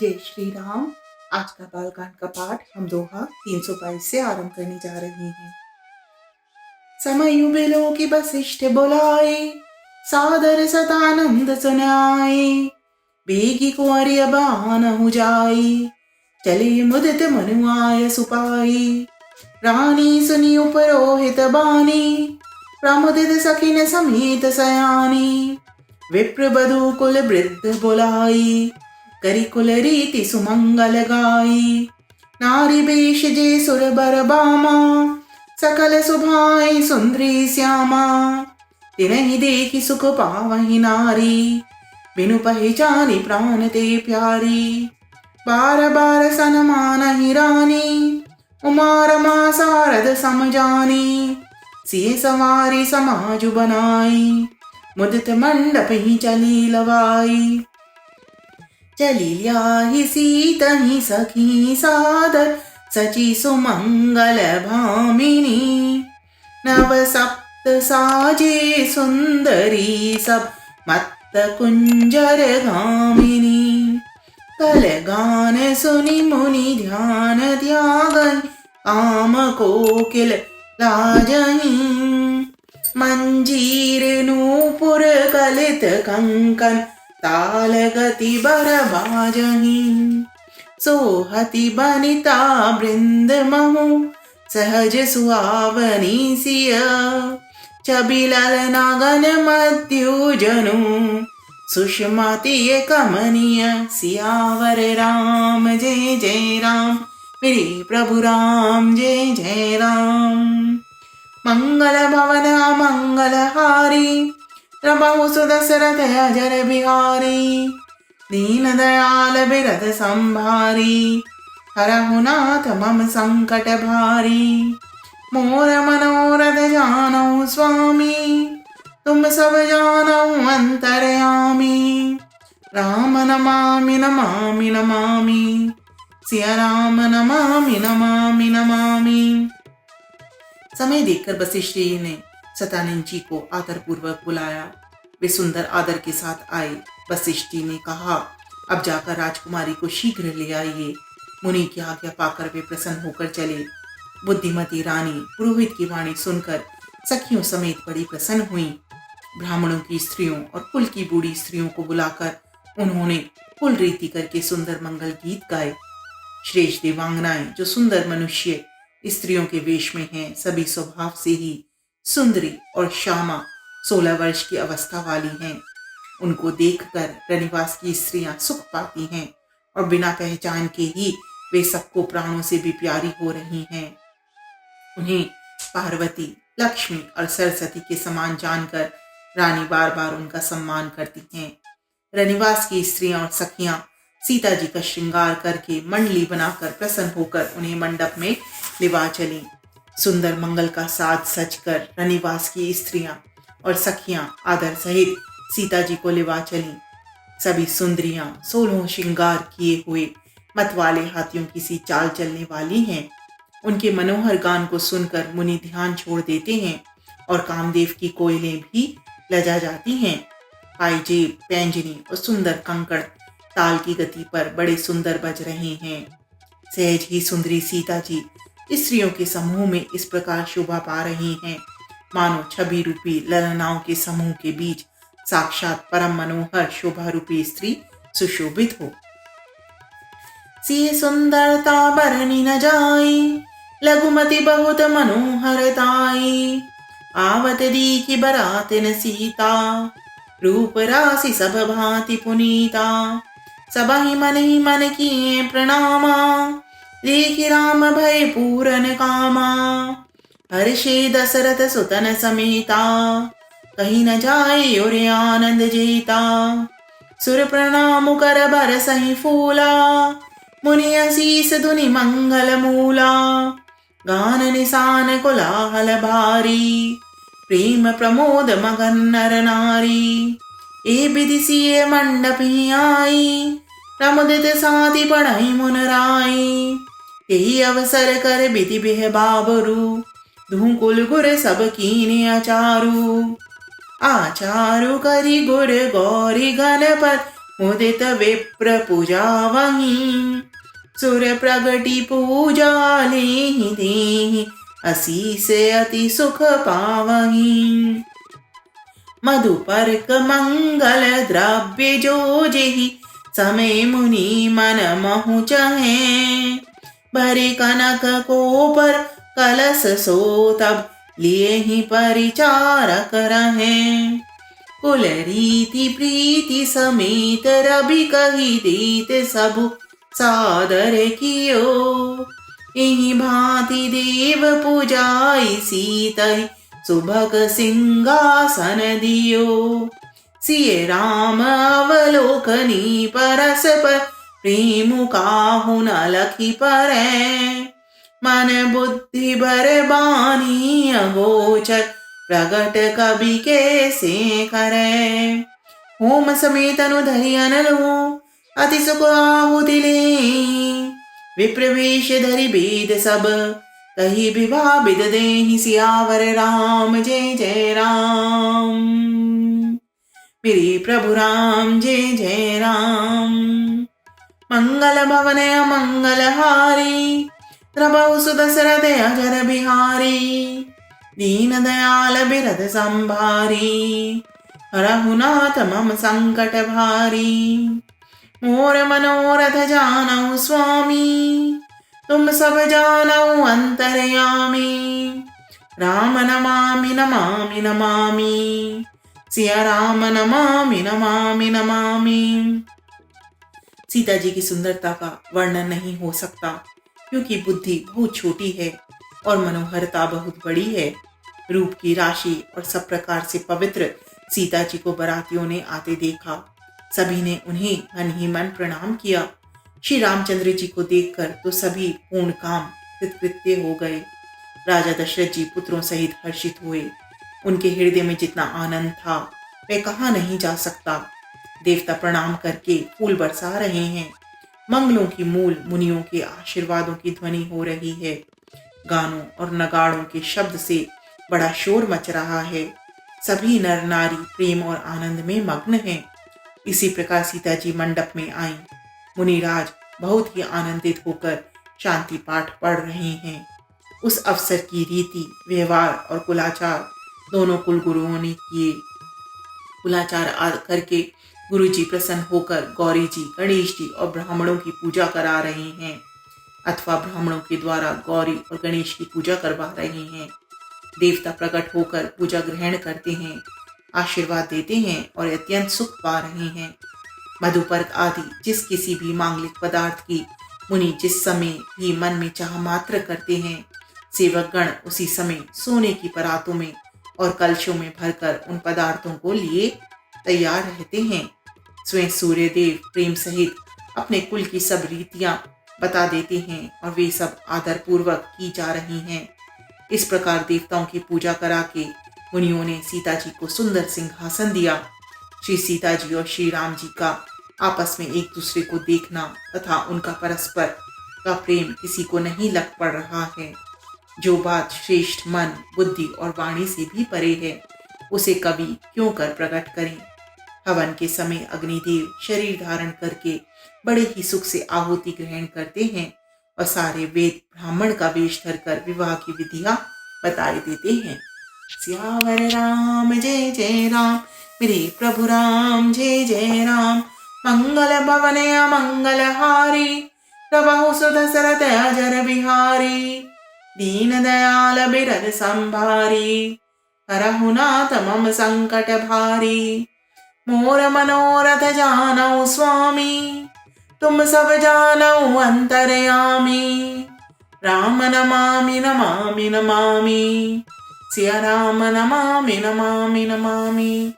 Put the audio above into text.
जय श्री राम। आज का बालकांड का पाठ हम दोहा 322 से आरंभ करने जा रहे हैं। समय उबेलो की वशिष्ठ बुलाए, सादर सतानंद सुनाए। बेगी कुंवरी अबान हो जाई, चले मुदित मनुआय सुपाई। रानी सुनी उपरोहित बानी, प्रमुदित सखिन समेत सयानी। विप्र बधु कुल वृद्ध बुलाई, करी कुल रीति सुमंगल गाई। नारी बेश जे सुर बर बामा, सकल सुभाई सुंदरी श्यामा। तिनहि देखी सुख पावहि नारी, बिनु पहचानी प्राण ते प्यारी। बार बार सनमानहि रानी, उमा रमा सारद समजानी। सिय सवारी समाज बनाई, मुदित मंडप ही चली लवाई। चली ल्याहि सीतहि सखी सादर, सची सुमंगल भामिनी। नव सप्त साजे सुंदरी, सब मत्त कुंजर गामिनी। कल गान सुनि मुनि ध्यान त्यागहि, काम कोकिल लाजहि। मंजीर नूपुर कलित कंकन, ताल गति बर बाजहि। सोहति बनिता वृंद महु, सहज सुहावनी सिय। छबिलल नागन मध्युजनु, सुषमाति कमनीय। सियावर राम जय जय राम, मेरे प्रभु राम जय जय राम। मंगल भवन मंगल हारी, रमहु सुदशरथ अजर बिहारी। दीन दयाल बिरध संभारी, हरहु नाथ मम संकट भारी। मोर मनोरथ जानौ स्वामी, तुम सब जानौ अंतर्यामी। राम नमामि नमामि नमामि, सिया राम नमामि नमामि नमामि। समय देखकर वशिष्ठ जी ने सतानंद जी को आदरपूर्वक बुलाया। वे सुंदर आदर के साथ आए। वशिष्ठ जी ने कहा, अब जाकर राजकुमारी को शीघ्र ले आइए। मुनि की आज्ञा पाकर वे प्रसन्न होकर चले। बुद्धिमती रानी पुरोहित की वाणी सुनकर सखियों समेत बड़ी प्रसन्न हुई। ब्राह्मणों की स्त्रियों और कुल की बूढ़ी स्त्रियों को बुलाकर उन्होंने कुल रीति करके सुंदर मंगल गीत गाए। श्रेष्ठ देवांगनाएं जो सुंदर मनुष्य स्त्रियों के वेश में हैं, सभी स्वभाव से ही सुंदरी और श्यामा 16 वर्ष की अवस्था वाली हैं। उनको देखकर रनिवास की स्त्रियां सुख पाती हैं और बिना पहचान के ही वे सबको प्राणों से भी प्यारी हो रही हैं। उन्हें पार्वती, लक्ष्मी और सरस्वती के समान जानकर रानी बार बार उनका सम्मान करती हैं। रनिवास की स्त्रियां और सखियां सीता जी का श्रृंगार करके मंडली बनाकर प्रसन्न होकर उन्हें मंडप में लिवा चली। सुंदर मंगल का साज सजकर रनिवास की स्त्रियां और सखियां आदर सहित सीता जी को लिवा चली। सभी सुंदरियां 16 श्रृंगार किए हुए मतवाले हाथियों की सी चाल चलने वाली हैं। उनके मनोहर गान को सुनकर मुनि ध्यान छोड़ देते हैं और कामदेव की कोयलें भी लजा जाती हैं। पायजेब, पैंजनी और सुंदर कंकड़ ताल की गति पर बड़े सुंदर बज रहे हैं। सहज ही सुंदरी सीता जी स्त्रियों के समूह में इस प्रकार शोभा पा रही हैं, मानो छवि रूपी ललनाओं के समूह के बीच साक्षात परम मनोहर शोभा रूपी स्त्री सुशोभित हो। सी सुंदरता बरनी न जाई, लघुमति बहुत मनोहरताई। आवत दीखी बरातिन सीता, रूप राशि सब भांति पुनीता। सबहि मन किए प्रणामा, देखि राम भय पूरन कामा। हर्षे दशरथ सुतन समेता, कहीं न जाए और आनंद जेता। सुर प्रणाम कर बरसहि फूला, मुनि असीस धुनि मंगल मूला। गान निशान कोलाहल भारी, प्रेम प्रमोद मगन नर नारी। ए विधि सिय मंडप ही आई, प्रमुदित साथी पढ़ई मुन राई। यही अवसर कर विधि बिह बाबरू, धूकुल गुर सब कीने आचारू। आचारू करी गुर गौरी गणपत, मुदित विप्र पूजा वहीं, सुर प्रगति पूजा लेहि देहि, असी से अति सुख पावहीं। मधुपर्क मंगल द्रव्य जो जेहि, समय मुनि मन महु चहे। भरे कनक कोपर कलश सो तब, लिए ही परिचारक रहे। कुल रीति प्रीति समेत रवि कही देत सबु, सादर कियो। एहि भांति देव पूजाई सीतहि, सुभग सिंहासन दियो। सिय राम अवलोकनी परस्पर, प्रेम काहु न लखि परै। मन बुद्धि भर बानी अगोचर, प्रगट कवि कैसे करे। होम समेत अनुधरि अनलो, अति सुख आहुति ले। विप्रवेश धरि वेद सब, कही विवाह विद देहि, सियावर राम जय जय राम। मेरे प्रभु राम जय जय राम। मंगल भवन अमंगल हारी, प्रभु सुदशरथ अजर बिहारी। दीन दयाल बिरध संभारी, हरहु नाथ मम संकट भारी। मोर मनोरथ जानऊ स्वामी, तुम सब जानऊ अंतर्यामी। राम नमामि नमामि नमामि, सिया राम नमामि नमामि नमामि। सीता जी की सुंदरता का वर्णन नहीं हो सकता, क्योंकि बुद्धि बहुत छोटी है और मनोहरता बहुत बड़ी है। रूप की राशि और सब प्रकार से पवित्र सीता जी को बरातियों ने आते देखा। सभी ने उन्हें मन ही मन प्रणाम किया। श्री रामचंद्र जी को देखकर तो सभी पूर्ण काम कृतकृत्य हो गए। राजा दशरथ जी पुत्रों सहित हर्षित हुए। उनके हृदय में जितना आनंद था वह कहाँ नहीं जा सकता। देवता प्रणाम करके फूल बरसा रहे हैं। मंगलों की मूल मुनियों के आशीर्वादों की ध्वनि हो रही है। गानों और नगाड़ों के शब्द से बड़ा शोर मच रहा है। सभी नर नारी प्रेम और आनंद में मग्न हैं। इसी प्रकार सीता जी मंडप में आई। मुनिराज बहुत ही आनंदित होकर शांति पाठ पढ़ रहे हैं। उस अवसर की रीति व्यवहार और कुलाचार दोनों कुलगुरुओं ने किए। कुलाचार करके गुरु जी प्रसन्न होकर गौरी जी, गणेश जी और ब्राह्मणों की पूजा करा रहे हैं, अथवा ब्राह्मणों के द्वारा गौरी और गणेश की पूजा करवा रहे हैं। देवता प्रकट होकर पूजा ग्रहण करते हैं, आशीर्वाद देते हैं और अत्यंत सुख पा रहे हैं। मधुपर्क आदि जिस किसी भी मांगलिक पदार्थ की मुनि जिस समय भी मन में चाह मात्र करते हैं, सेवक गण उसी समय सोने की परातों में और कलशों में भरकर उन पदार्थों को लिए तैयार रहते हैं। स्वयं सूर्यदेव प्रेम सहित अपने कुल की सब रीतियां बता देते हैं और वे सब आदर पूर्वक की जा रही हैं। इस प्रकार देवताओं की पूजा करा के मुनियों ने सीता जी को सुंदर सिंहासन दिया। श्री सीता जी और श्री राम जी का आपस में एक दूसरे को देखना तथा उनका परस्पर का प्रेम किसी को नहीं लग पड़ रहा है। जो बात श्रेष्ठ मन, बुद्धि और वाणी से भी परे है, उसे कवि क्यों कर प्रकट करें। हवन के समय अग्निदेव शरीर धारण करके बड़े ही सुख से आहुति ग्रहण करते हैं और सारे वेद ब्राह्मण का वेश धरकर विवाह की विधियां बताए देते हैं। सियावर राम जय जय राम, मेरे प्रभु राम जय जय राम। मंगल भवन अमंगल हारी, प्रभु सुदशरथ अजर बिहारी। दीन दयाल बिरध संभारी, हरहु नाथ मम संकट भारी। मोर मनोरथ जानऊ स्वामी, तुम सब जानऊ अंतर्यामी। राम नमामि नमामि नमामि, सिया राम नमामि नमामि नमामि।